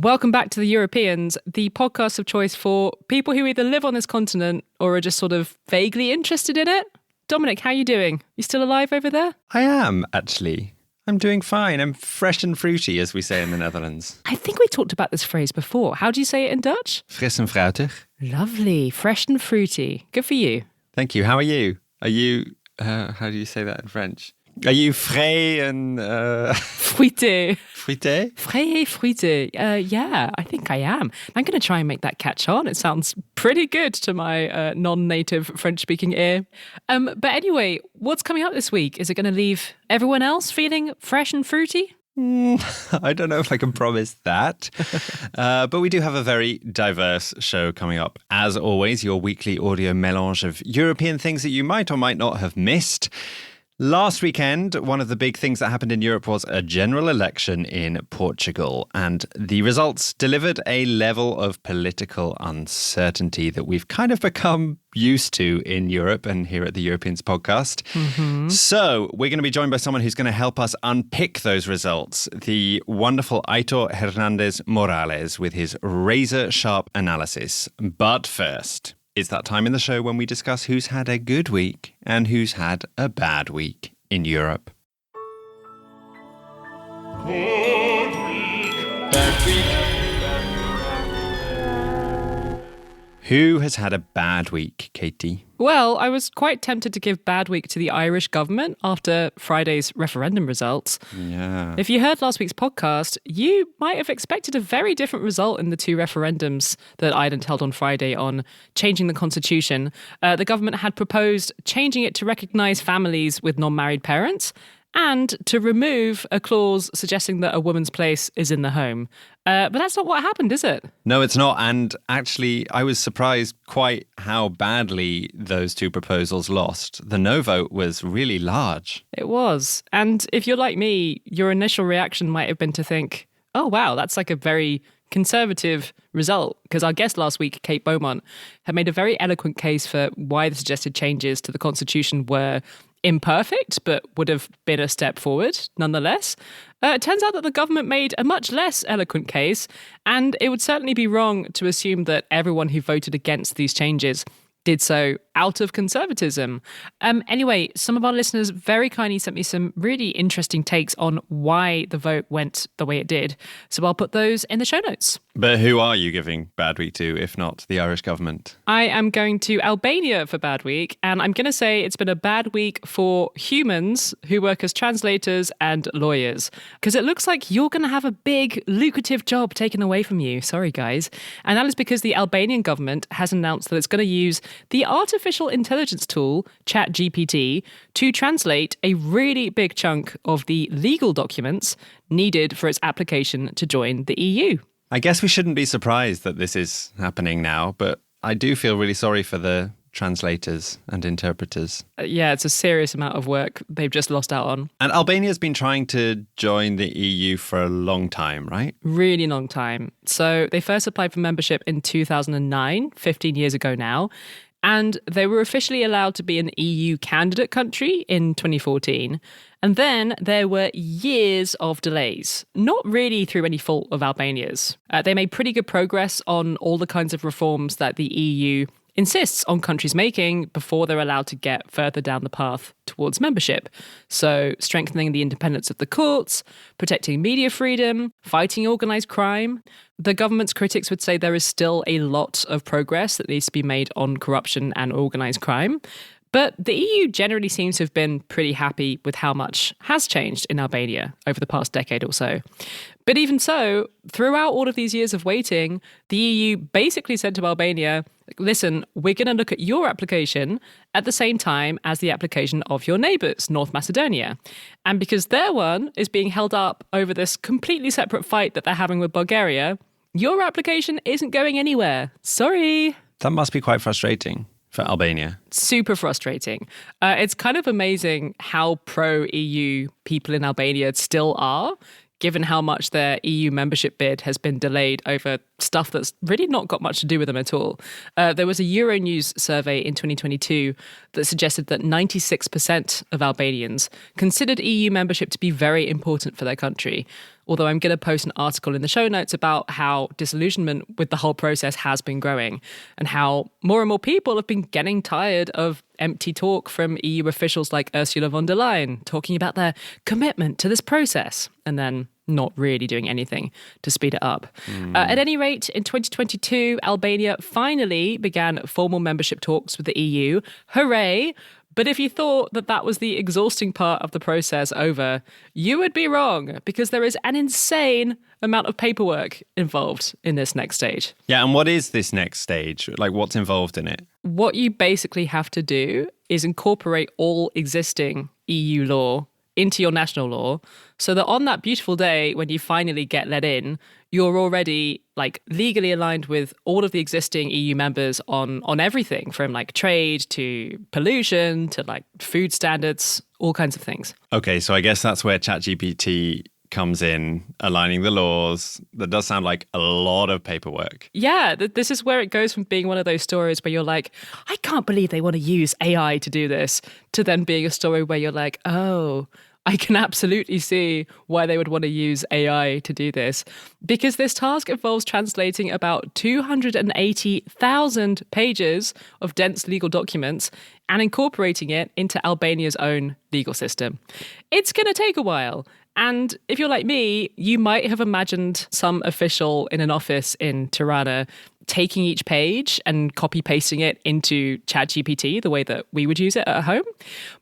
Welcome back to The Europeans, the podcast of choice for people who either live on this continent or are just sort of vaguely interested in it. Dominic, how are you doing? You still alive over there? I am, actually. I'm doing fine. I'm fresh and fruity, as we say in the Netherlands. I think we talked about this phrase before. How do you say it in Dutch? Fris en fruitig. Lovely. Fresh and fruity. Good for you. Thank you. How are you? Are you, how do you say that in French? Are you frais and... Fruité. Fruité? Frais et fruité. Yeah, I think I am. I'm going to try and make that catch on. It sounds pretty good to my non-native French-speaking ear. But anyway, what's coming up this week? Is it going to leave everyone else feeling fresh and fruity? I don't know if I can promise that. But we do have a very diverse show coming up. As always, your weekly audio melange of European things that you might or might not have missed. Last weekend, one of the big things that happened in Europe was a general election in Portugal, and the results delivered a level of political uncertainty that we've kind of become used to in Europe and here at the Europeans podcast. Mm-hmm. So we're going to be joined by someone who's going to help us unpick those results, the wonderful Aitor Hernandez Morales with his razor-sharp analysis. But first... it's that time in the show when we discuss who's had a good week and who's had a bad week in Europe. Good week, bad week. Who has had a bad week, Katy? Well, I was quite tempted to give bad week to the Irish government after Friday's referendum results. Yeah. If you heard last week's podcast, you might have expected a very different result in the two referendums that Ireland held on Friday on changing the constitution. The government had proposed changing it to recognise families with non-married parents and to remove a clause suggesting that a woman's place is in the home. But that's not what happened, is it? No, it's not. And actually, I was surprised quite how badly those two proposals lost. The no vote was really large. It was. And if you're like me, your initial reaction might have been to think, oh, wow, that's like a very conservative result. Because our guest last week, Kate Beaumont, had made a very eloquent case for why the suggested changes to the Constitution were imperfect, but would have been a step forward nonetheless. It turns out that the government made a much less eloquent case, and it would certainly be wrong to assume that everyone who voted against these changes did so out of conservatism. Anyway, some of our listeners very kindly sent me some really interesting takes on why the vote went the way it did. So I'll put those in the show notes. But who are you giving bad week to, if not the Irish government? I am going to Albania for bad week, and I'm going to say it's been a bad week for humans who work as translators and lawyers, because it looks like you're going to have a big, lucrative job taken away from you. Sorry, guys. And that is because the Albanian government has announced that it's going to use the artificial intelligence tool, ChatGPT, to translate a really big chunk of the legal documents needed for its application to join the EU. I guess we shouldn't be surprised that this is happening now, but I do feel really sorry for the translators and interpreters. Yeah, it's a serious amount of work they've just lost out on. And Albania's been trying to join the EU for a long time, right? Really long time. So they first applied for membership in 2009, 15 years ago now. And they were officially allowed to be an EU candidate country in 2014. And then there were years of delays, not really through any fault of Albania's. They made pretty good progress on all the kinds of reforms that the EU insists on countries making before they're allowed to get further down the path towards membership. So strengthening the independence of the courts, protecting media freedom, fighting organised crime. The government's critics would say there is still a lot of progress that needs to be made on corruption and organised crime. But the EU generally seems to have been pretty happy with how much has changed in Albania over the past decade or so. But even so, throughout all of these years of waiting, the EU basically said to Albania, listen, we're going to look at your application at the same time as the application of your neighbours, North Macedonia. And because their one is being held up over this completely separate fight that they're having with Bulgaria, your application isn't going anywhere. Sorry. That must be quite frustrating for Albania. Super frustrating. It's kind of amazing how pro-EU people in Albania still are, given how much their EU membership bid has been delayed over stuff that's really not got much to do with them at all. There was a Euronews survey in 2022 that suggested that 96% of Albanians considered EU membership to be very important for their country. Although I'm going to post an article in the show notes about how disillusionment with the whole process has been growing and how more and more people have been getting tired of empty talk from EU officials like Ursula von der Leyen talking about their commitment to this process and then not really doing anything to speed it up. At any rate, in 2022, Albania finally began formal membership talks with the EU. Hooray! But if you thought that that was the exhausting part of the process over, you would be wrong, because there is an insane amount of paperwork involved in this next stage. Yeah, and what is this next stage? Like, what's involved in it? What you basically have to do is incorporate all existing EU law into your national law, so that on that beautiful day when you finally get let in, you're already like legally aligned with all of the existing EU members on everything from like trade to pollution to like food standards, all kinds of things. Okay, so I guess that's where ChatGPT comes in, aligning the laws. That does sound like a lot of paperwork. Yeah, this is where it goes from being one of those stories where you're like, I can't believe they want to use AI to do this, to then being a story where you're like, oh, I can absolutely see why they would want to use AI to do this, because this task involves translating about 280,000 pages of dense legal documents and incorporating it into Albania's own legal system. It's going to take a while. And if you're like me, you might have imagined some official in an office in Tirana taking each page and copy pasting it into ChatGPT the way that we would use it at home.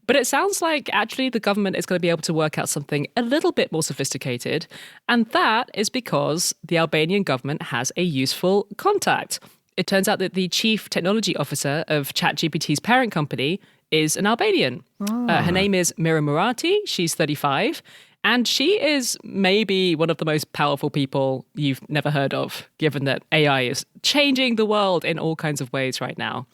But it sounds like actually the government is going to be able to work out something a little bit more sophisticated. And that is because the Albanian government has a useful contact. It turns out that the chief technology officer of ChatGPT's parent company is an Albanian. Her name is Mira Murati. She's 35. And she is maybe one of the most powerful people you've never heard of, given that AI is changing the world in all kinds of ways right now.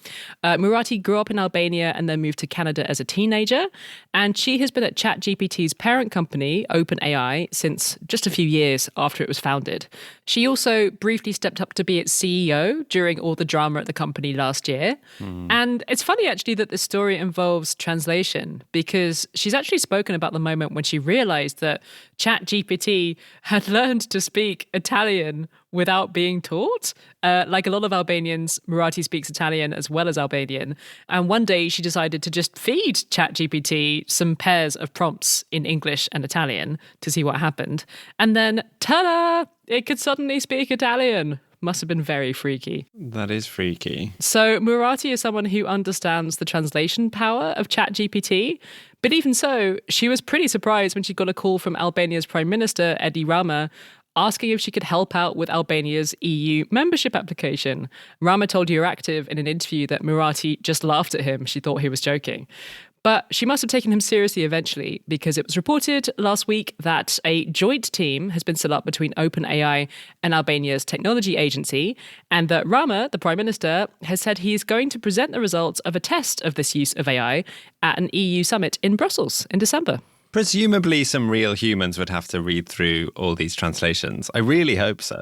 Murati grew up in Albania and then moved to Canada as a teenager. And she has been at ChatGPT's parent company, OpenAI, since just a few years after it was founded. She also briefly stepped up to be its CEO during all the drama at the company last year. And it's funny, actually, that this story involves translation, because she's actually spoken about the moment when she realized that ChatGPT had learned to speak Italian without being taught. Like a lot of Albanians, Murati speaks Italian as well as Albanian. And one day she decided to just feed ChatGPT some pairs of prompts in English and Italian to see what happened. And then, ta-da! It could suddenly speak Italian. Must have been very freaky. That is freaky. So Murati is someone who understands the translation power of ChatGPT. But even so, she was pretty surprised when she got a call from Albania's Prime Minister, Edi Rama, asking if she could help out with Albania's EU membership application. Rama told Euractiv in an interview that Murati just laughed at him. She thought he was joking. But she must have taken him seriously eventually, because it was reported last week that a joint team has been set up between OpenAI and Albania's technology agency, and that Rama, the Prime Minister, has said he's going to present the results of a test of this use of AI at an EU summit in Brussels in December. Presumably some real humans would have to read through all these translations. I really hope so.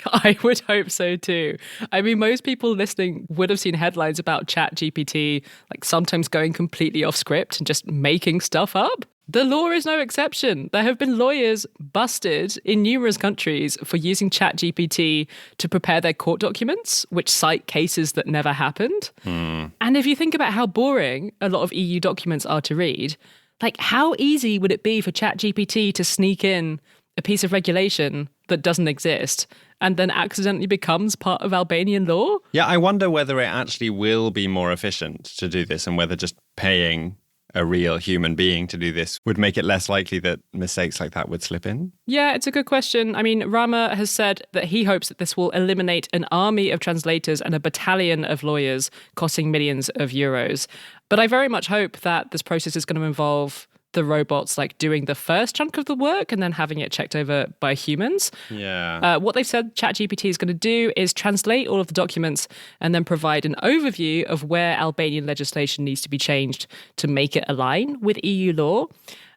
I would hope so too. I mean, most people listening would have seen headlines about ChatGPT, like sometimes going completely off script and just making stuff up. The law is no exception. There have been lawyers busted in numerous countries for using ChatGPT to prepare their court documents, which cite cases that never happened. And if you think about how boring a lot of EU documents are to read, like how easy would it be for ChatGPT to sneak in a piece of regulation that doesn't exist and then accidentally becomes part of Albanian law? Yeah, I wonder whether it actually will be more efficient to do this, and whether just paying a real human being to do this would make it less likely that mistakes like that would slip in. Yeah, it's a good question. I mean, Rama has said that he hopes that this will eliminate an army of translators and a battalion of lawyers costing millions of euros. But I very much hope that this process is going to involve the robots like doing the first chunk of the work and then having it checked over by humans. Yeah. What they've said ChatGPT is going to do is translate all of the documents and then provide an overview of where Albanian legislation needs to be changed to make it align with EU law.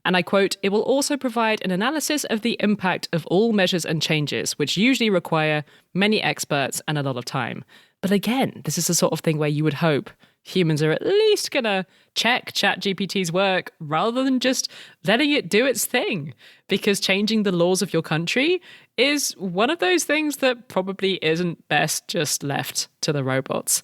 And I quote, "It will also provide an analysis of the impact of all measures and changes, which usually require many experts and a lot of time." But again, this is the sort of thing where you would hope humans are at least going to check ChatGPT's work rather than just letting it do its thing. Because changing the laws of your country is one of those things that probably isn't best just left to the robots.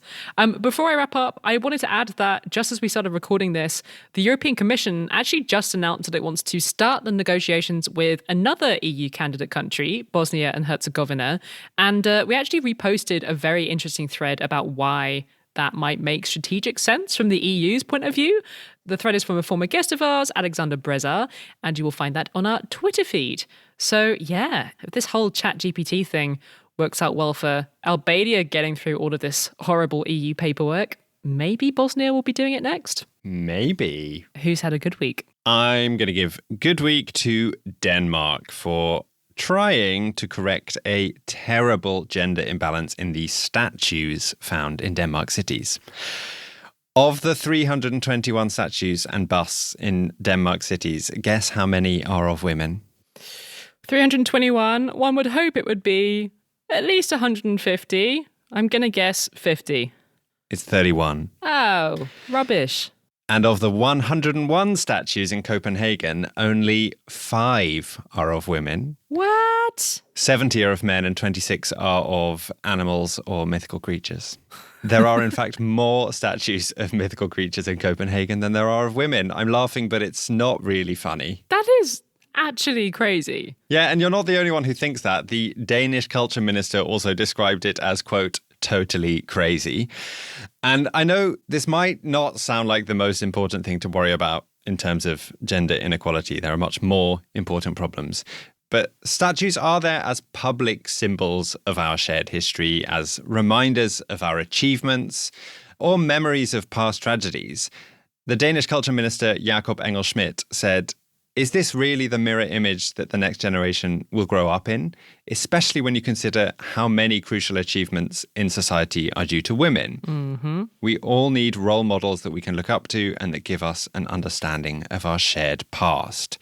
Before I wrap up, I wanted to add that just as we started recording this, the European Commission actually just announced that it wants to start the negotiations with another EU candidate country, Bosnia and Herzegovina. And we actually reposted a very interesting thread about why that might make strategic sense from the EU's point of view. The thread is from a former guest of ours, Alexander Breza, and you will find that on our Twitter feed. So yeah, if this whole ChatGPT thing works out well for Albania getting through all of this horrible EU paperwork, maybe Bosnia will be doing it next. Maybe. Who's had a good week? I'm going to give good week to Denmark for trying to correct a terrible gender imbalance in the statues found in Denmark cities. Of the 321 statues and busts in Denmark cities, guess how many are of women? 321. One would hope it would be at least 150. I'm going to guess 50. It's 31. Oh, rubbish. And of the 101 statues in Copenhagen, only 5 are of women. What? 70 are of men and 26 are of animals or mythical creatures. There are, in fact, more statues of mythical creatures in Copenhagen than there are of women. I'm laughing, but it's not really funny. That is actually crazy. Yeah, and you're not the only one who thinks that. The Danish culture minister also described it as, quote, totally crazy. And I know this might not sound like the most important thing to worry about in terms of gender inequality. There are much more important problems. But statues are there as public symbols of our shared history, as reminders of our achievements, or memories of past tragedies. The Danish culture minister Jakob Engel-Schmidt said, "Is this really the mirror image that the next generation will grow up in, especially when you consider how many crucial achievements in society are due to women?" Mm-hmm. We all need role models that we can look up to and that give us an understanding of our shared past.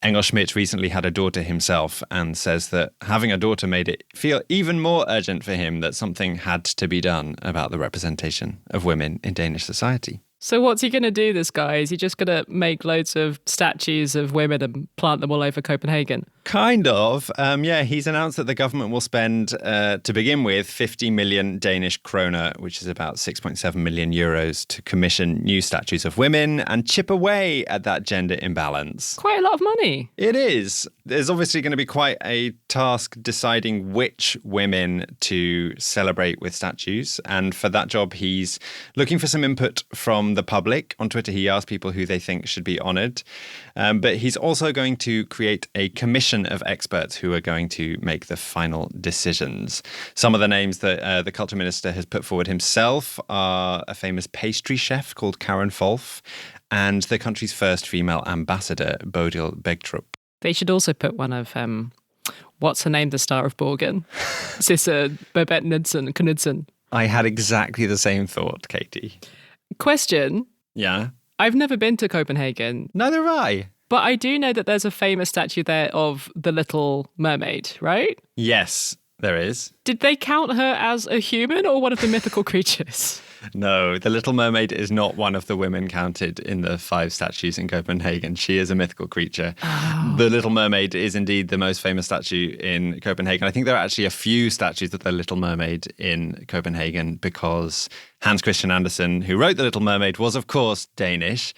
Engel-Schmidt recently had a daughter himself and says that having a daughter made it feel even more urgent for him that something had to be done about the representation of women in Danish society. So what's he going to do, this guy? Is he just going to make loads of statues of women and plant them all over Copenhagen? Kind of. Yeah, he's announced that the government will spend, to begin with, 50 million Danish kroner, which is about 6.7 million euros, to commission new statues of women and chip away at that gender imbalance. Quite a lot of money. It is. There's obviously going to be quite a task deciding which women to celebrate with statues. And for that job, he's looking for some input from the public. On Twitter, he asked people who they think should be honoured. But he's also going to create a commission of experts who are going to make the final decisions. Some of the names that the culture minister has put forward himself are a famous pastry chef called Karen Folf and the country's first female ambassador, Bodil Begtrup. They should also put one of, what's her name, the star of Borgen? Sisse Babette Knudsen. I had exactly the same thought, Katy. Question. Yeah? I've never been to Copenhagen. Neither have I. But I do know that there's a famous statue there of the Little Mermaid, right? Yes, there is. Did they count her as a human or one of the mythical creatures? No, the Little Mermaid is not one of the women counted in the 5 statues in Copenhagen. She is a mythical creature. Oh. The Little Mermaid is indeed the most famous statue in Copenhagen. I think there are actually a few statues of the Little Mermaid in Copenhagen because Hans Christian Andersen, who wrote The Little Mermaid, was, of course, Danish.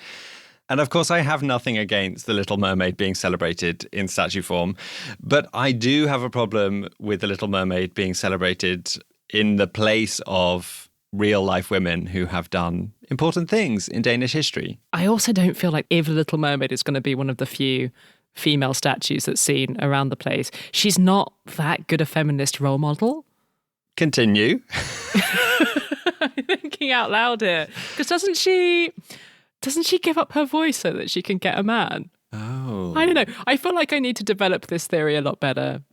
And of course, I have nothing against The Little Mermaid being celebrated in statue form, but I do have a problem with The Little Mermaid being celebrated in the place of real-life women who have done important things in Danish history. I also don't feel like if The Little Mermaid is going to be one of the few female statues that's seen around the place, she's not that good a feminist role model. Continue. I'm thinking out loud here. Because doesn't she give up her voice so that she can get a man? Oh. I don't know. I feel like I need to develop this theory a lot better.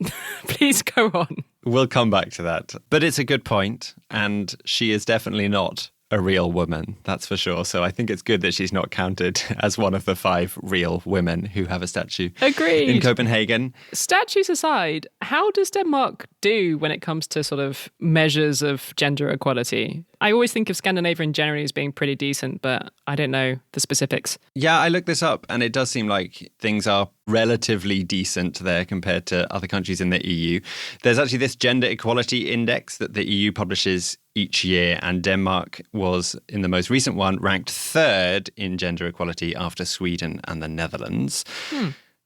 Please go on. We'll come back to that. But it's a good point, and she is definitely not a real woman, that's for sure. So I think it's good that she's not counted as one of the 5 real women who have a statue Agreed. in Copenhagen. Statues aside, how does Denmark do when it comes to sort of measures of gender equality? I always think of Scandinavia in general as being pretty decent, but I don't know the specifics. Yeah, I looked this up and it does seem like things are relatively decent there compared to other countries in the EU. There's actually this gender equality index that the EU publishes each year, and Denmark was, in the most recent one, ranked 3rd in gender equality after Sweden and the Netherlands.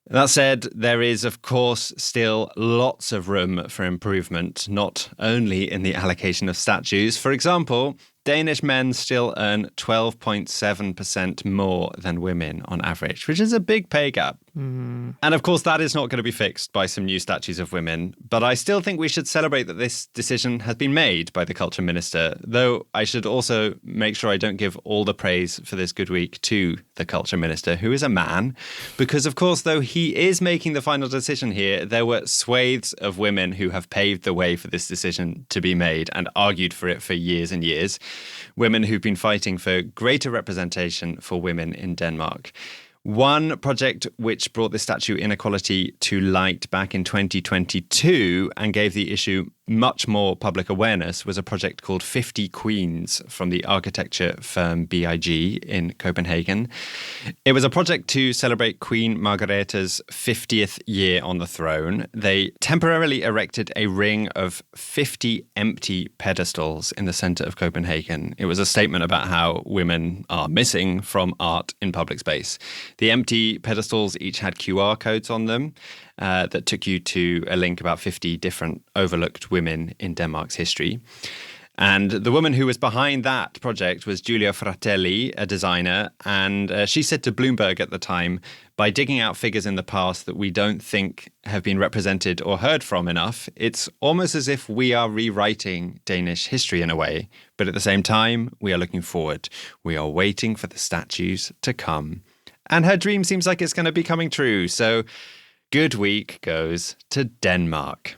That said, there is, of course, still lots of room for improvement, not only in the allocation of statues. For example, Danish men still earn 12.7% more than women on average, which is a big pay gap. And of course, that is not going to be fixed by some new statues of women. But I still think we should celebrate that this decision has been made by the culture minister, though I should also make sure I don't give all the praise for this good week to the culture minister, who is a man. Because, of course, though he is making the final decision here, there were swathes of women who have paved the way for this decision to be made and argued for it for years and years. Women who've been fighting for greater representation for women in Denmark. One project which brought the statue inequality to light back in 2022 and gave the issue much more public awareness was a project called 50 Queens from the architecture firm BIG in Copenhagen. It was a project to celebrate Queen Margrethe's 50th year on the throne. They temporarily erected a ring of 50 empty pedestals in the centre of Copenhagen. It was a statement about how women are missing from art in public space. The empty pedestals each had QR codes on them that took you to a link about 50 different overlooked women in Denmark's history. And the woman who was behind that project was Giulia Fratelli, a designer, and she said to Bloomberg at the time, by digging out figures in the past that we don't think have been represented or heard from enough, it's almost as if we are rewriting Danish history in a way. But at the same time, we are looking forward. We are waiting for the statues to come. And her dream seems like it's going to be coming true. So good week goes to Denmark.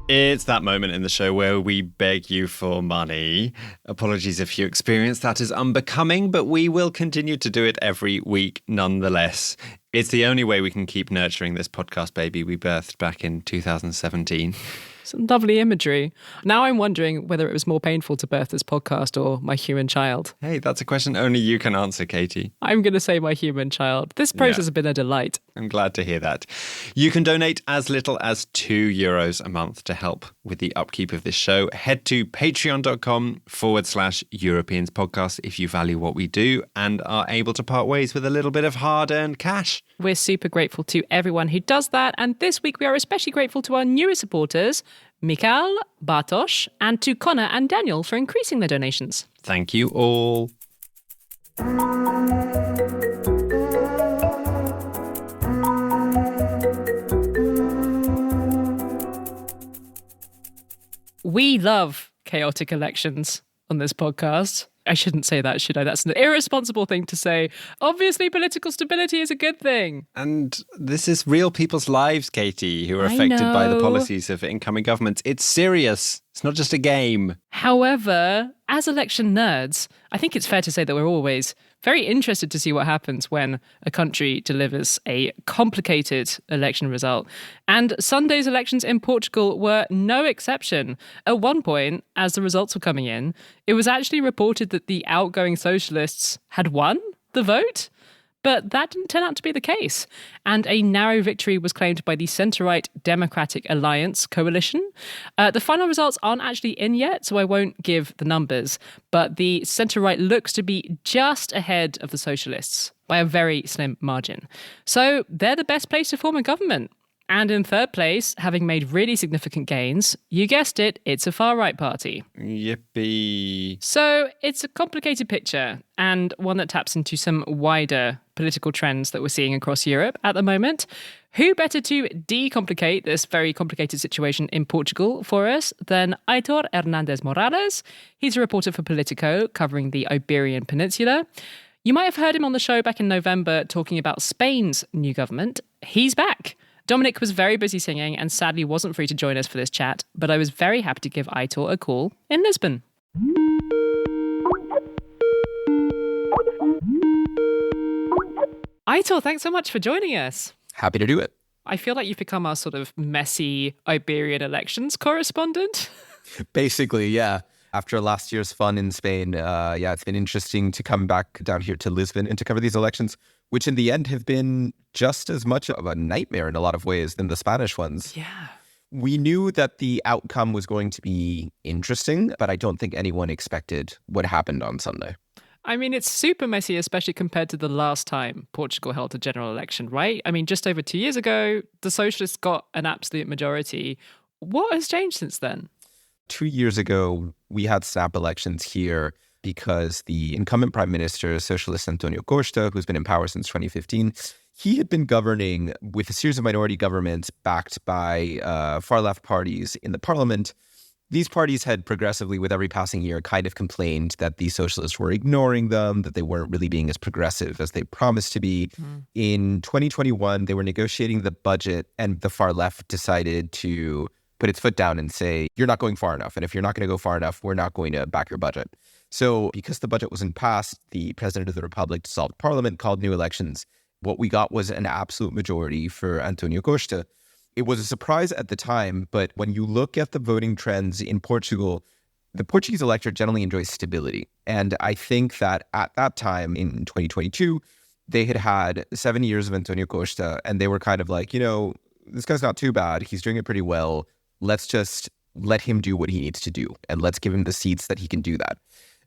It's that moment in the show where we beg you for money. Apologies if you experience that as unbecoming, but we will continue to do it every week nonetheless. It's the only way we can keep nurturing this podcast baby we birthed back in 2017. Some lovely imagery. Now I'm wondering whether it was more painful to birth this podcast or my human child. Hey, that's a question only you can answer, Katy. I'm going to say my human child. This process has been a delight. I'm glad to hear that. You can donate as little as €2 a month to help with the upkeep of this show. Head to patreon.com/Europeans podcast if you value what we do and are able to part ways with a little bit of hard-earned cash. We're super grateful to everyone who does that. And this week we are especially grateful to our newest supporters, Mikael, Bartosz, and to Connor and Daniel for increasing their donations. Thank you all. We love chaotic elections on this podcast. I shouldn't say that, should I? That's an irresponsible thing to say. Obviously, political stability is a good thing. And this is real people's lives, Katy, who are affected by the policies of incoming governments. It's serious. It's not just a game. However, as election nerds, I think it's fair to say that we're always very interested to see what happens when a country delivers a complicated election result. And Sunday's elections in Portugal were no exception. At one point, as the results were coming in, it was actually reported that the outgoing socialists had won the vote. But that didn't turn out to be the case. And a narrow victory was claimed by the centre-right Democratic Alliance coalition. The final results aren't actually in yet, so I won't give the numbers. But the centre-right looks to be just ahead of the socialists by a very slim margin. So they're the best place to form a government. And in third place, having made really significant gains, you guessed it, it's a far-right party. Yippee. So it's a complicated picture and one that taps into some wider political trends that we're seeing across Europe at the moment. Who better to decomplicate this very complicated situation in Portugal for us than Aitor Hernandez Morales? He's a reporter for Politico covering the Iberian Peninsula. You might have heard him on the show back in November talking about Spain's new government. He's back Dominic was very busy singing and sadly wasn't free to join us for this chat, but I was very happy to give Aitor a call in Lisbon. Aitor, thanks so much for joining us. Happy to do it. I feel like you've become our sort of messy Iberian elections correspondent. Basically, yeah. After last year's fun in Spain, it's been interesting to come back down here to Lisbon and to cover these elections, which in the end have been just as much of a nightmare in a lot of ways than the Spanish ones. Yeah. We knew that the outcome was going to be interesting, but I don't think anyone expected what happened on Sunday. I mean, it's super messy, especially compared to the last time Portugal held a general election, right? I mean, just over 2 years ago, the socialists got an absolute majority. What has changed since then? 2 years ago, we had snap elections here because the incumbent prime minister, socialist Antonio Costa, who's been in power since 2015, he had been governing with a series of minority governments backed by far-left parties in the parliament. These parties had progressively, with every passing year, kind of complained that the socialists were ignoring them, that they weren't really being as progressive as they promised to be. In 2021, they were negotiating the budget, and the far left decided to put its foot down and say, you're not going far enough. And if you're not going to go far enough, we're not going to back your budget. So because the budget wasn't passed, the president of the republic dissolved parliament, called new elections. What we got was an absolute majority for Antonio Costa. It was a surprise at the time, but when you look at the voting trends in Portugal, the Portuguese electorate generally enjoys stability. And I think that at that time in 2022, they had had 7 years of Antonio Costa, and they were kind of like, this guy's not too bad. He's doing it pretty well. Let's just let him do what he needs to do, and let's give him the seats that he can do that.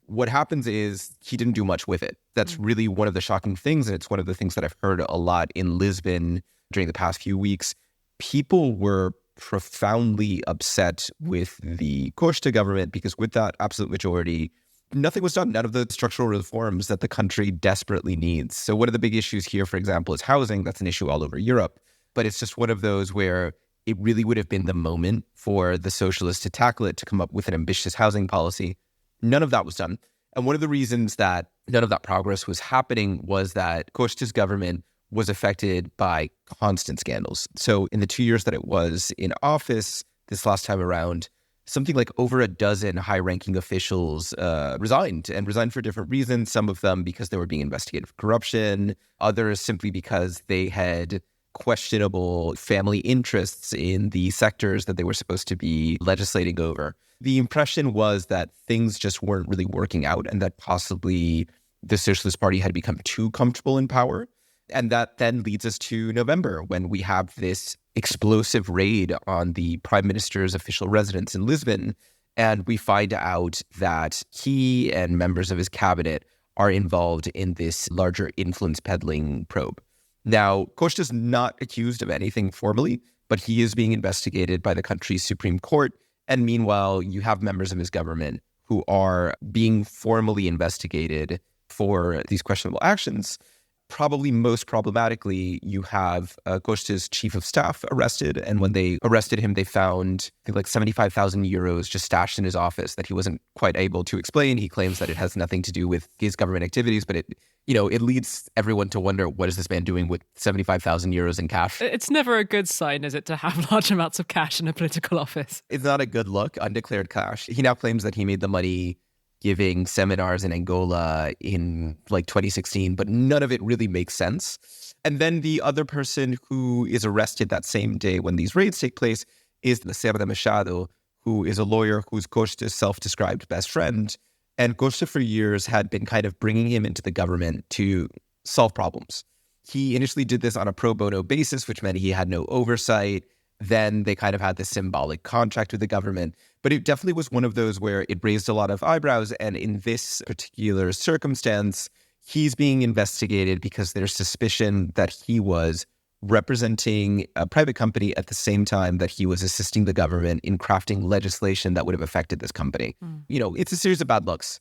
What happens is he didn't do much with it. That's really one of the shocking things, and it's one of the things that I've heard a lot in Lisbon during the past few weeks. People were profoundly upset with the Costa government because with that absolute majority, nothing was done. None of the structural reforms that the country desperately needs. So one of the big issues here, for example, is housing. That's an issue all over Europe. But it's just one of those where it really would have been the moment for the socialists to tackle it, to come up with an ambitious housing policy. None of that was done. And one of the reasons that none of that progress was happening was that Costa's government was affected by constant scandals. So in the 2 years that it was in office this last time around, something like over a dozen high-ranking officials resigned for different reasons. Some of them because they were being investigated for corruption, others simply because they had questionable family interests in the sectors that they were supposed to be legislating over. The impression was that things just weren't really working out and that possibly the Socialist Party had become too comfortable in power. And that then leads us to November, when we have this explosive raid on the prime minister's official residence in Lisbon. And we find out that he and members of his cabinet are involved in this larger influence peddling probe. Now, Costa's not accused of anything formally, but he is being investigated by the country's Supreme Court. And meanwhile, you have members of his government who are being formally investigated for these questionable actions. Probably most problematically, you have Costa's chief of staff arrested. And when they arrested him, they found, I think, like 75,000 euros just stashed in his office that he wasn't quite able to explain. He claims that it has nothing to do with his government activities, but it leads everyone to wonder, what is this man doing with 75,000 euros in cash? It's never a good sign, is it, to have large amounts of cash in a political office? It's not a good look, undeclared cash. He now claims that he made the money giving seminars in Angola in like 2016, but none of it really makes sense. And then the other person who is arrested that same day when these raids take place is Serra Machado, who is a lawyer who's Costa's self-described best friend. And Costa for years had been kind of bringing him into the government to solve problems. He initially did this on a pro bono basis, which meant he had no oversight. Then they kind of had this symbolic contract with the government. But it definitely was one of those where it raised a lot of eyebrows. And in this particular circumstance, he's being investigated because there's suspicion that he was representing a private company at the same time that he was assisting the government in crafting legislation that would have affected this company. It's a series of bad looks.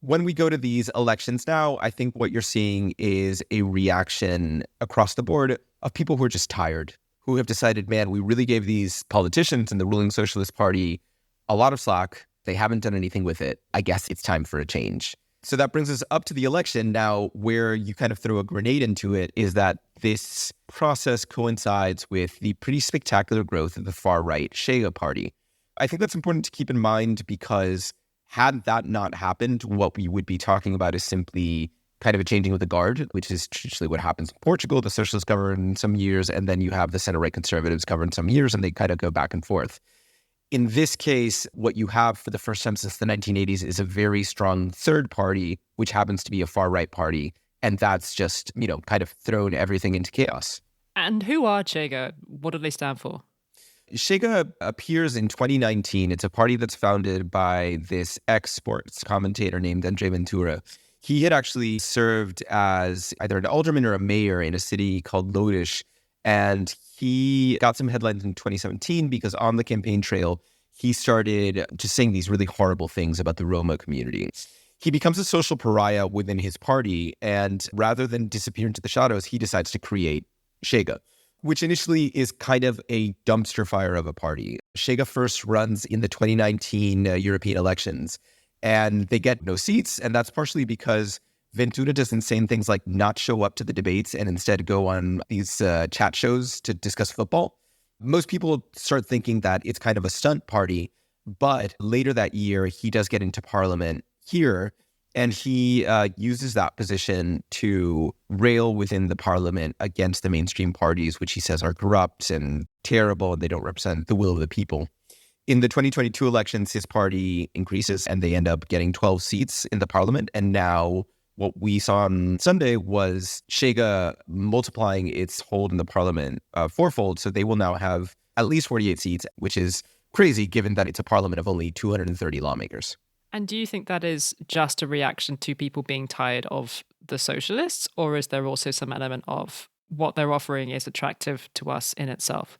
When we go to these elections now, I think what you're seeing is a reaction across the board of people who are just tired, who have decided, man, we really gave these politicians and the ruling Socialist Party a lot of slack. They haven't done anything with it. I guess it's time for a change. So that brings us up to the election. Now, where you kind of throw a grenade into it is that this process coincides with the pretty spectacular growth of the far-right Chega party. I think that's important to keep in mind because had that not happened, what we would be talking about is simply kind of a changing of the guard, which is traditionally what happens in Portugal. The socialists govern some years, and then you have the center-right conservatives govern some years, and they kind of go back and forth. In this case, what you have for the first time since the 1980s is a very strong third party, which happens to be a far-right party. And that's just, kind of thrown everything into chaos. And who are Chega? What do they stand for? Chega appears in 2019. It's a party that's founded by this ex-sports commentator named Andre Ventura. He had actually served as either an alderman or a mayor in a city called Loures. And he got some headlines in 2017 because on the campaign trail, he started just saying these really horrible things about the Roma community. He becomes a social pariah within his party, and rather than disappear into the shadows, he decides to create Chega, which initially is kind of a dumpster fire of a party. Chega first runs in the 2019 European elections, and they get no seats, and that's partially because Ventura does insane things like not show up to the debates and instead go on these chat shows to discuss football. Most people start thinking that it's kind of a stunt party, but later that year, he does get into parliament here, and he uses that position to rail within the parliament against the mainstream parties, which he says are corrupt and terrible, and they don't represent the will of the people. In the 2022 elections, his party increases, and they end up getting 12 seats in the parliament, and now what we saw on Sunday was Chega multiplying its hold in the parliament fourfold. So they will now have at least 48 seats, which is crazy given that it's a parliament of only 230 lawmakers. And do you think that is just a reaction to people being tired of the socialists, or is there also some element of what they're offering is attractive to us in itself?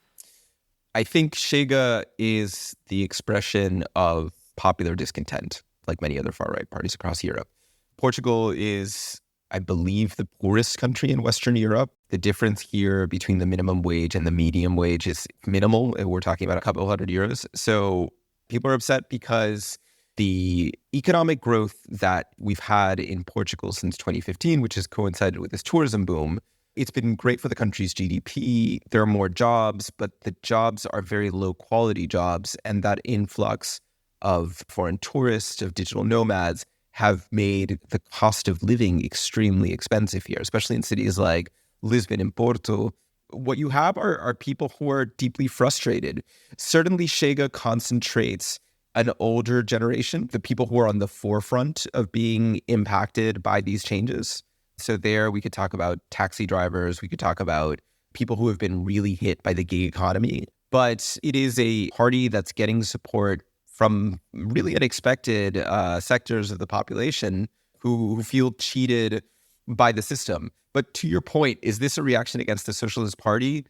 I think Chega is the expression of popular discontent, like many other far-right parties across Europe. Portugal is, I believe, the poorest country in Western Europe. The difference here between the minimum wage and the medium wage is minimal. We're talking about a couple hundred euros. So people are upset because the economic growth that we've had in Portugal since 2015, which has coincided with this tourism boom, it's been great for the country's GDP. There are more jobs, but the jobs are very low quality jobs. And that influx of foreign tourists, of digital nomads, have made the cost of living extremely expensive here, especially in cities like Lisbon and Porto. What you have are people who are deeply frustrated. Certainly, Chega concentrates an older generation, the people who are on the forefront of being impacted by these changes. So there we could talk about taxi drivers, we could talk about people who have been really hit by the gig economy. But it is a party that's getting support from really unexpected sectors of the population who feel cheated by the system. But to your point, is this a reaction against the Socialist Party?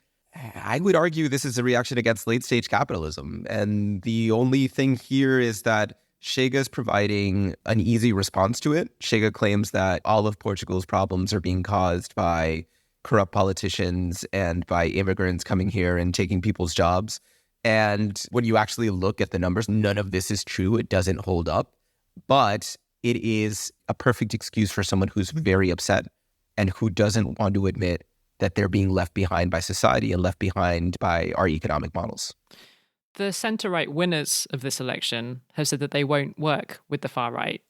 I would argue this is a reaction against late-stage capitalism. And the only thing here is that Chega is providing an easy response to it. Chega claims that all of Portugal's problems are being caused by corrupt politicians and by immigrants coming here and taking people's jobs. And when you actually look at the numbers, none of this is true. It doesn't hold up. But it is a perfect excuse for someone who's very upset and who doesn't want to admit that they're being left behind by society and left behind by our economic models. The centre-right winners of this election have said that they won't work with the far-right.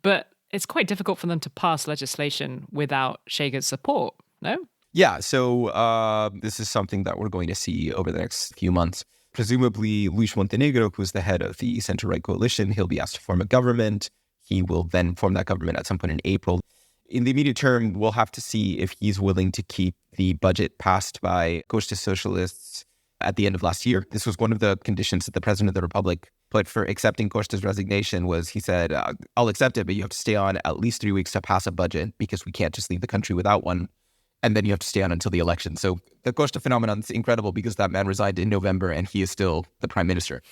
But it's quite difficult for them to pass legislation without Chega's support, no? Yeah, so this is something that we're going to see over the next few months. Presumably, Luis Montenegro, who's the head of the centre-right coalition, he'll be asked to form a government. He will then form that government at some point in April. In the immediate term, we'll have to see if he's willing to keep the budget passed by Costa socialists at the end of last year. This was one of the conditions that the president of the republic put for accepting Costa's resignation was he said, I'll accept it, but you have to stay on at least 3 weeks to pass a budget because we can't just leave the country without one. And then you have to stay on until the election. So the Costa phenomenon is incredible because that man resigned in November and he is still the prime minister.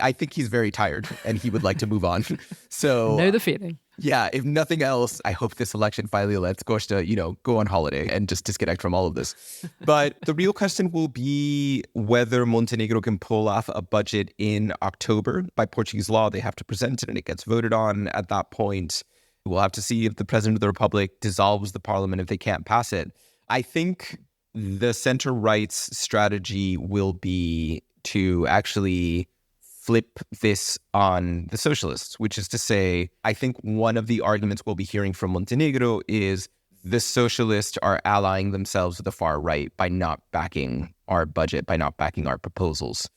I think he's very tired and he would like to move on. So know the feeling. Yeah, if nothing else, I hope this election finally lets Costa, go on holiday and just disconnect from all of this. But the real question will be whether Montenegro can pull off a budget in October. By Portuguese law, they have to present it and it gets voted on at that point. We'll have to see if the president of the republic dissolves the parliament if they can't pass it. I think the center-right's strategy will be to actually flip this on the socialists, which is to say, I think one of the arguments we'll be hearing from Montenegro is the socialists are allying themselves with the far right by not backing our budget, by not backing our proposals.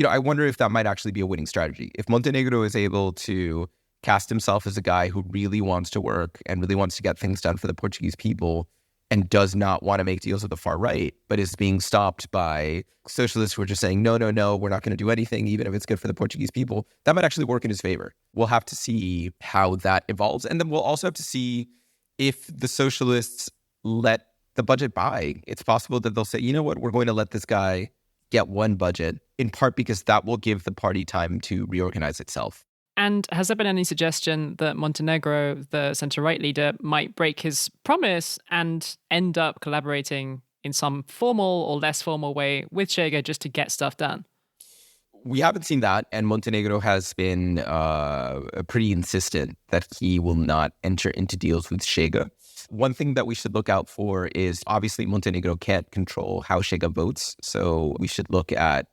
I wonder if that might actually be a winning strategy. If Montenegro is able to cast himself as a guy who really wants to work and really wants to get things done for the Portuguese people and does not want to make deals with the far right, but is being stopped by socialists who are just saying, no, we're not going to do anything, even if it's good for the Portuguese people, that might actually work in his favor. We'll have to see how that evolves. And then we'll also have to see if the socialists let the budget by. It's possible that they'll say, you know what, we're going to let this guy get one budget, in part because that will give the party time to reorganize itself. And has there been any suggestion that Montenegro, the centre-right leader, might break his promise and end up collaborating in some formal or less formal way with Chega just to get stuff done? We haven't seen that, and Montenegro has been pretty insistent that he will not enter into deals with Chega. One thing that we should look out for is, obviously, Montenegro can't control how Chega votes, so we should look at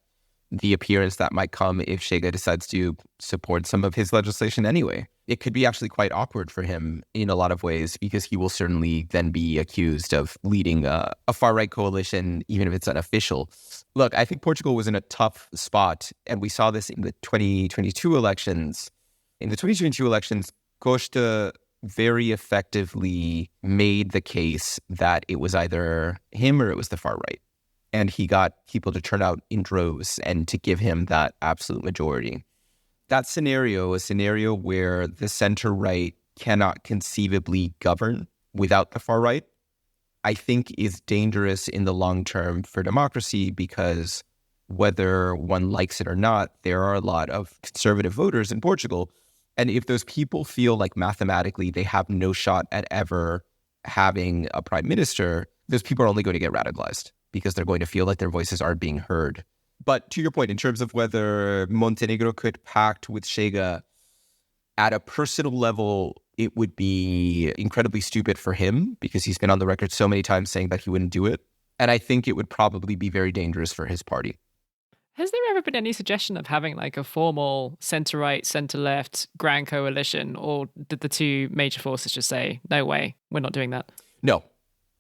the appearance that might come if Chega decides to support some of his legislation anyway. It could be actually quite awkward for him in a lot of ways, because he will certainly then be accused of leading a far-right coalition, even if it's unofficial. Look, I think Portugal was in a tough spot, and we saw this in the 2022 elections. In the 2022 elections, Costa very effectively made the case that it was either him or it was the far right. And he got people to turn out in droves and to give him that absolute majority. That scenario, a scenario where the center-right cannot conceivably govern without the far right, I think is dangerous in the long term for democracy, because whether one likes it or not, there are a lot of conservative voters in Portugal. And if those people feel like mathematically they have no shot at ever having a prime minister, those people are only going to get radicalized, because they're going to feel like their voices aren't being heard. But to your point, in terms of whether Montenegro could pact with Chega, at a personal level, it would be incredibly stupid for him, because he's been on the record so many times saying that he wouldn't do it. And I think it would probably be very dangerous for his party. Has there ever been any suggestion of having like a formal centre-right, centre-left grand coalition, or did the two major forces just say, no way, we're not doing that? No.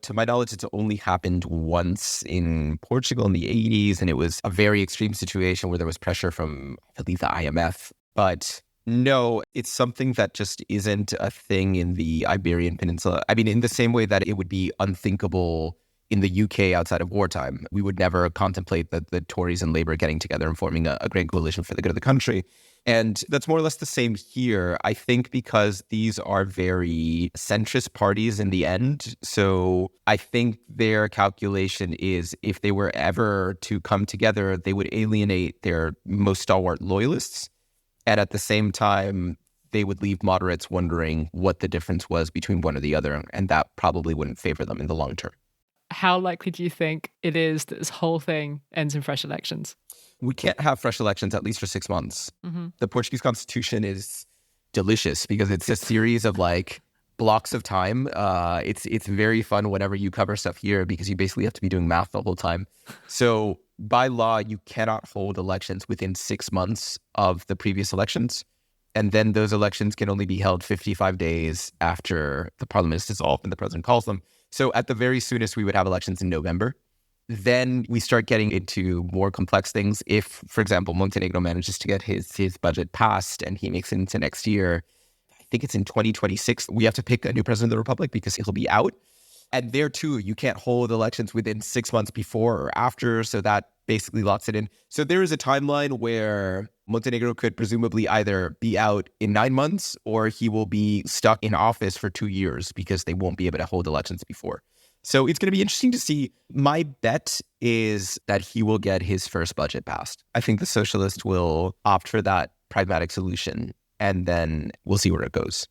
To my knowledge, it's only happened once in Portugal in the 80s, and it was a very extreme situation where there was pressure from, I believe, the IMF. But no, it's something that just isn't a thing in the Iberian Peninsula. I mean, in the same way that it would be unthinkable in the UK outside of wartime. We would never contemplate the Tories and Labour getting together and forming a great coalition for the good of the country. And that's more or less the same here, I think, because these are very centrist parties in the end. So I think their calculation is if they were ever to come together, they would alienate their most stalwart loyalists. And at the same time, they would leave moderates wondering what the difference was between one or the other. And that probably wouldn't favor them in the long term. How likely do you think it is that this whole thing ends in fresh elections? We can't have fresh elections at least for 6 months. Mm-hmm. The Portuguese constitution is delicious because it's a series of like blocks of time. It's very fun whenever you cover stuff here because you basically have to be doing math the whole time. So by law, you cannot hold elections within 6 months of the previous elections. And then those elections can only be held 55 days after the parliament is dissolved and the president calls them. So at the very soonest, we would have elections in November. Then we start getting into more complex things. If, for example, Montenegro manages to get his budget passed and he makes it into next year, I think it's in 2026, we have to pick a new president of the republic because he'll be out. And there too, you can't hold elections within 6 months before or after. So that basically locks it in. So there is a timeline where Montenegro could presumably either be out in 9 months or he will be stuck in office for 2 years because they won't be able to hold elections before. So it's going to be interesting to see. My bet is that he will get his first budget passed. I think the socialists will opt for that pragmatic solution, and then we'll see where it goes.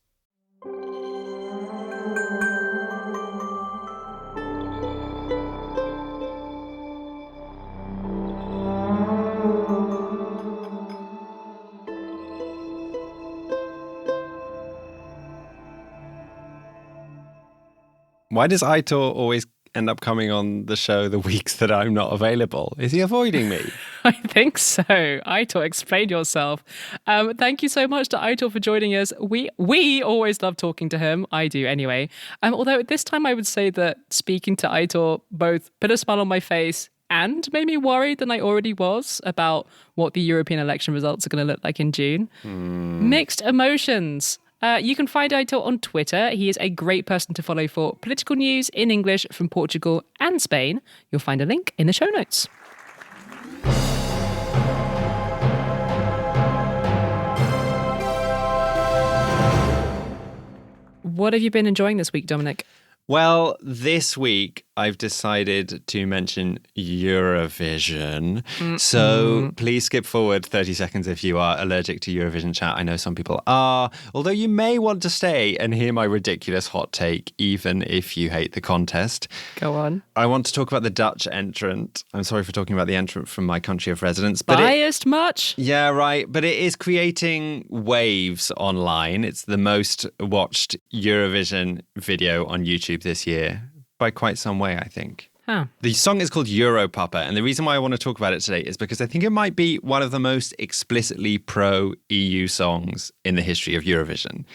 Why does Aitor always end up coming on the show the weeks that I'm not available? Is he avoiding me? I think so. Aitor, explain yourself. Thank you so much to Aitor for joining us. We always love talking to him. I do anyway. Although this time I would say that speaking to Aitor both put a smile on my face and made me worried than I already was about what the European election results are going to look like in June. Mixed emotions. You can find Aitor on Twitter. He is a great person to follow for political news in English from Portugal and Spain. You'll find a link in the show notes. What have you been enjoying this week, Dominic? Well, this week I've decided to mention Eurovision. So please skip forward 30 seconds if you are allergic to Eurovision chat. I know some people are, although you may want to stay and hear my ridiculous hot take, even if you hate the contest. Go on. I want to talk about the Dutch entrant. I'm sorry for talking about the entrant from my country of residence. But Biased much? Yeah, right. But it is creating waves online. It's the most watched Eurovision video on YouTube this year by quite some way, I think. Huh. The song is called Europapa, and the reason why I want to talk about it today is because I think it might be one of the most explicitly pro-EU songs in the history of Eurovision.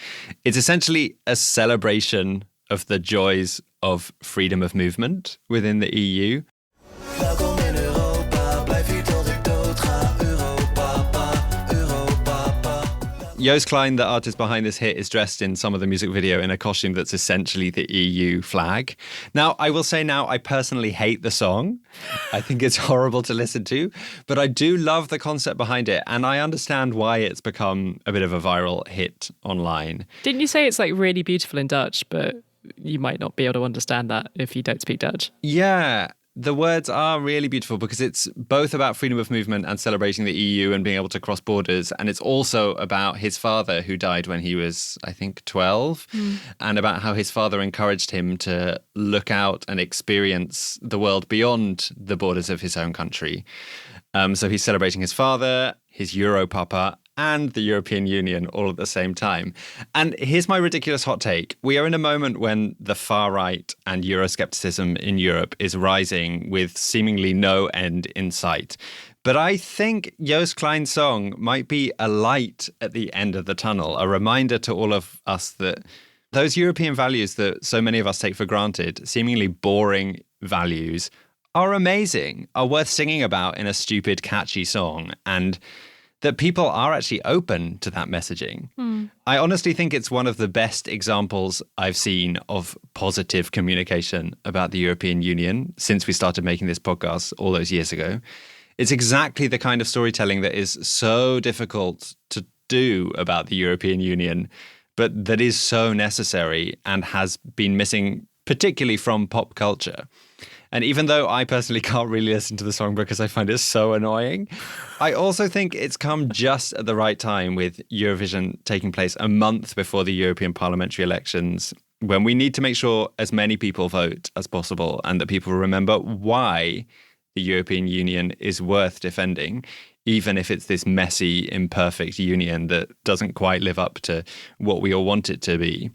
It's essentially a celebration of the joys of freedom of movement within the EU. Joost Klein, the artist behind this hit, is dressed in some of the music video in a costume that's essentially the EU flag. Now, I will say now, I personally hate the song. I think it's horrible to listen to, but I do love the concept behind it, and I understand why it's become a bit of a viral hit online. Didn't you say it's like really beautiful in Dutch, but you might not be able to understand that if you don't speak Dutch? Yeah. The words are really beautiful because it's both about freedom of movement and celebrating the EU and being able to cross borders. And it's also about his father, who died when he was, I think, 12, and about how his father encouraged him to look out and experience the world beyond the borders of his own country. So he's celebrating his father, his Europapa, and the European Union all at the same time. And here's my ridiculous hot take. We are in a moment when the far right and Euroscepticism in Europe is rising with seemingly no end in sight. But I think Joost Klein's song might be a light at the end of the tunnel, a reminder to all of us that those European values that so many of us take for granted, seemingly boring values, are amazing, are worth singing about in a stupid, catchy song, and that people are actually open to that messaging. I honestly think it's one of the best examples I've seen of positive communication about the European Union since we started making this podcast all those years ago. It's exactly the kind of storytelling that is so difficult to do about the European Union, but that is so necessary and has been missing, particularly from pop culture. And even though I personally can't really listen to the song because I find it so annoying, I also think it's come just at the right time with Eurovision taking place a month before the European parliamentary elections, when we need to make sure as many people vote as possible and that people remember why the European Union is worth defending, even if it's this messy, imperfect union that doesn't quite live up to what we all want it to be.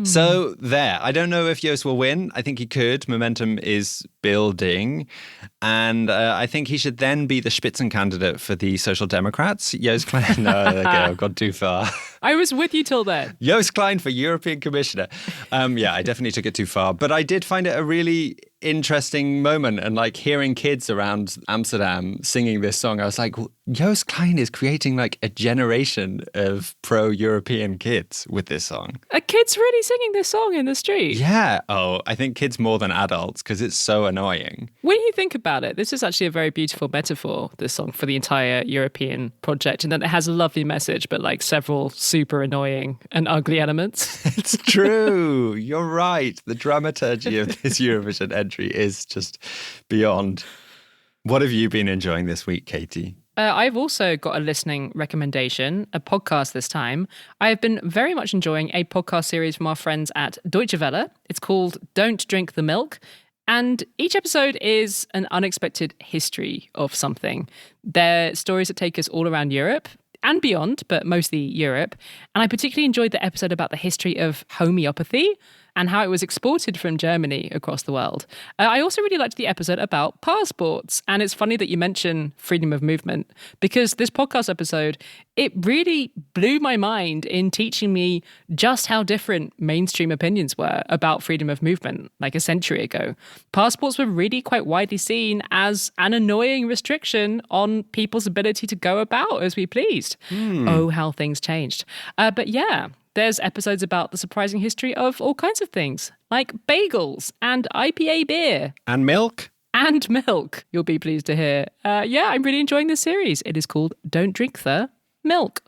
So there, I don't know if Joost will win. I think he could. Momentum is building. And I think he should then be the Spitzencandidate for the Social Democrats. Joost Klein, no, okay, I've gone too far. I was with you till then. Joost Klein for European Commissioner. Yeah, I definitely took it too far. But I did find it a really interesting moment, and like hearing kids around Amsterdam singing this song, I was like, well, Joost Klein is creating like a generation of pro-European kids with this song. Are kids really singing this song in the street? Yeah. Oh, I think kids more than adults because it's so annoying. When you think about it, this is actually a very beautiful metaphor, this song, for the entire European project, and that it has a lovely message, but like several super annoying and ugly elements. It's true. You're right. The dramaturgy of this Eurovision entry is just beyond. What have you been enjoying this week, Katy? I've also got a listening recommendation, a podcast this time. I have been very much enjoying a podcast series from our friends at Deutsche Welle. It's called Don't Drink the Milk. And each episode is an unexpected history of something. They're stories that take us all around Europe and beyond, but mostly Europe. And I particularly enjoyed the episode about the history of homeopathy and how it was exported from Germany across the world. I also really liked the episode about passports. And it's funny that you mention freedom of movement, because this podcast episode, it really blew my mind in teaching me just how different mainstream opinions were about freedom of movement like a century ago. Passports were really quite widely seen as an annoying restriction on people's ability to go about as we pleased. Oh, how things changed. But yeah, there's episodes about the surprising history of all kinds of things, like bagels and IPA beer. And milk. And milk, you'll be pleased to hear. Yeah, I'm really enjoying this series. It is called Don't Drink the Milk.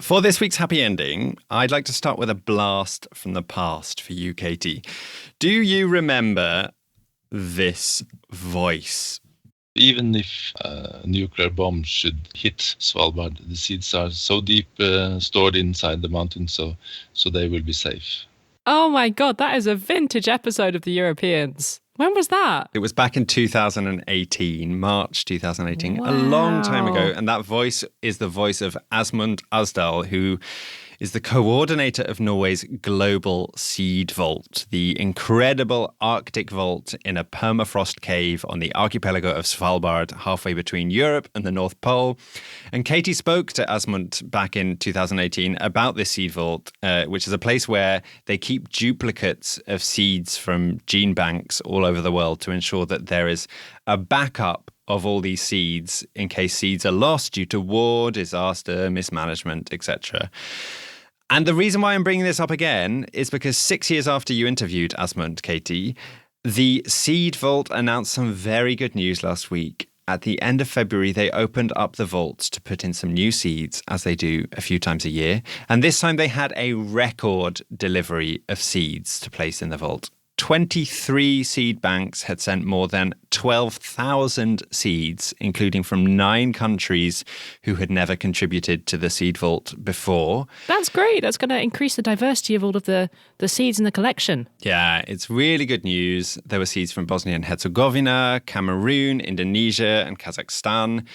For this week's happy ending, I'd like to start with a blast from the past for you, Katy. Do you remember this voice? Even if a nuclear bomb should hit Svalbard, the seeds are so deep stored inside the mountain, so they will be safe. Oh my God, that is a vintage episode of The Europeans. When was that? It was back in 2018, March 2018, Wow. a long time ago. And that voice is the voice of Asmund Asdal, who is the coordinator of Norway's global seed vault, the incredible Arctic vault in a permafrost cave on the archipelago of Svalbard, halfway between Europe and the North Pole. And Katy spoke to Asmund back in 2018 about this seed vault, which is a place where they keep duplicates of seeds from gene banks all over the world to ensure that there is a backup of all these seeds in case seeds are lost due to war, disaster, mismanagement, etc. And the reason why I'm bringing this up again is because 6 years after you interviewed Asmund, Katy, the Seed Vault announced some very good news last week. At the end of February, they opened up the vaults to put in some new seeds, as they do a few times a year. And this time they had a record delivery of seeds to place in the vault. 23 seed banks had sent more than 12,000 seeds, including from 9 countries who had never contributed to the seed vault before. That's great. That's going to increase the diversity of all of the seeds in the collection. Yeah, it's really good news. There were seeds from Bosnia and Herzegovina, Cameroon, Indonesia, and Kazakhstan,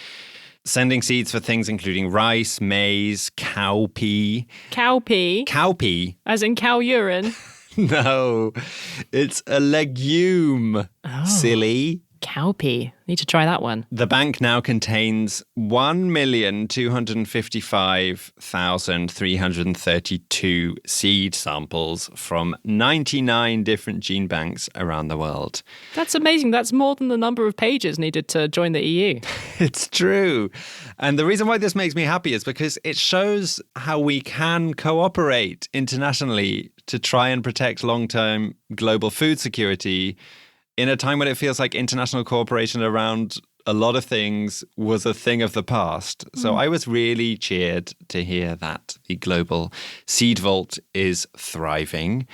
sending seeds for things including rice, maize, cowpea. Cowpea? Cowpea? As in cow urine? No, it's a legume, silly. Cowpea. Need to try that one. The bank now contains 1,255,332 seed samples from 99 different gene banks around the world. That's amazing. That's more than the number of pages needed to join the EU. It's true. And the reason why this makes me happy is because it shows how we can cooperate internationally to try and protect long-term global food security in a time when it feels like international cooperation around a lot of things was a thing of the past. So I was really cheered to hear that the global seed vault is thriving.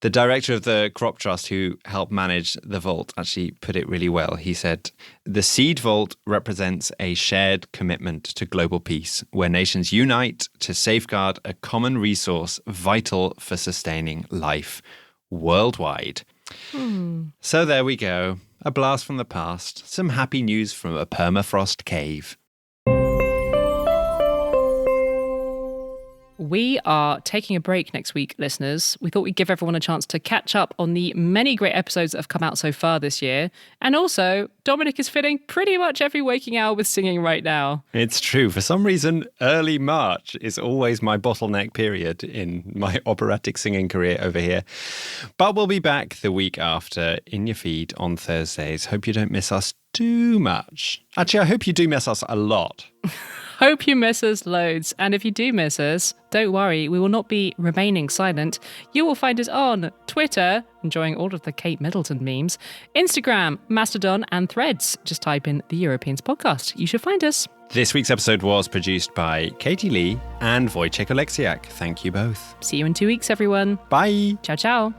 The director of the Crop Trust who helped manage the vault actually put it really well. He said, "The seed vault represents a shared commitment to global peace, where nations unite to safeguard a common resource vital for sustaining life worldwide." So there we go. A blast from the past. Some happy news from a permafrost cave. We are taking a break next week, listeners. We thought we'd give everyone a chance to catch up on the many great episodes that have come out so far this year. And also, Dominic is filling pretty much every waking hour with singing right now. It's true. For some reason, early March is always my bottleneck period in my operatic singing career over here. But we'll be back the week after in your feed on Thursdays. Hope you don't miss us too much. Actually, I hope you do miss us a lot. Hope you miss us loads. And if you do miss us, don't worry, we will not be remaining silent. You will find us on Twitter, enjoying all of the Kate Middleton memes, Instagram, Mastodon, and Threads. Just type in The Europeans Podcast. You should find us. This week's episode was produced by Katy Lee and Wojciech Oleksiak. Thank you both. See you in 2 weeks, everyone. Bye. Ciao, ciao.